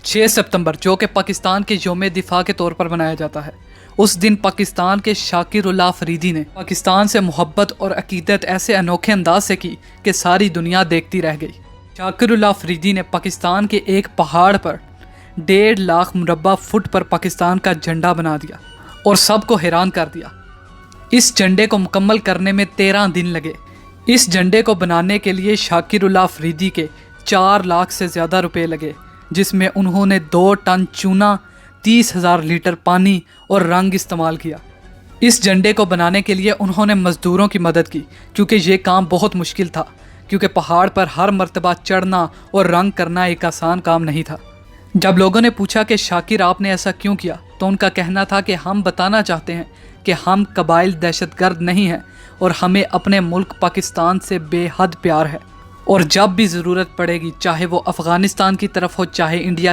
6 ستمبر جو کہ پاکستان کے یوم دفاع کے طور پر منایا جاتا ہے، اس دن پاکستان کے شاکر اللہ فریدی نے پاکستان سے محبت اور عقیدت ایسے انوکھے انداز سے کی کہ ساری دنیا دیکھتی رہ گئی۔ شاکر اللہ فریدی نے پاکستان کے ایک پہاڑ پر 1.5 لاکھ مربع فٹ پر پاکستان کا جھنڈا بنا دیا اور سب کو حیران کر دیا۔ اس جھنڈے کو مکمل کرنے میں 13 دن لگے۔ اس جھنڈے کو بنانے کے لیے شاکر اللہ فریدی کے 4 لاکھ سے زیادہ روپے لگے، جس میں انہوں نے 2 ٹن چونا، 30,000 لیٹر پانی اور رنگ استعمال کیا۔ اس جھنڈے کو بنانے کے لیے انہوں نے مزدوروں کی مدد کی، کیونکہ یہ کام بہت مشکل تھا، کیونکہ پہاڑ پر ہر مرتبہ چڑھنا اور رنگ کرنا ایک آسان کام نہیں تھا۔ جب لوگوں نے پوچھا کہ شاکر آپ نے ایسا کیوں کیا، تو ان کا کہنا تھا کہ ہم بتانا چاہتے ہیں کہ ہم قبائل دہشت گرد نہیں ہیں اور ہمیں اپنے ملک پاکستان سے بے حد پیار ہے، اور جب بھی ضرورت پڑے گی، چاہے وہ افغانستان کی طرف ہو چاہے انڈیا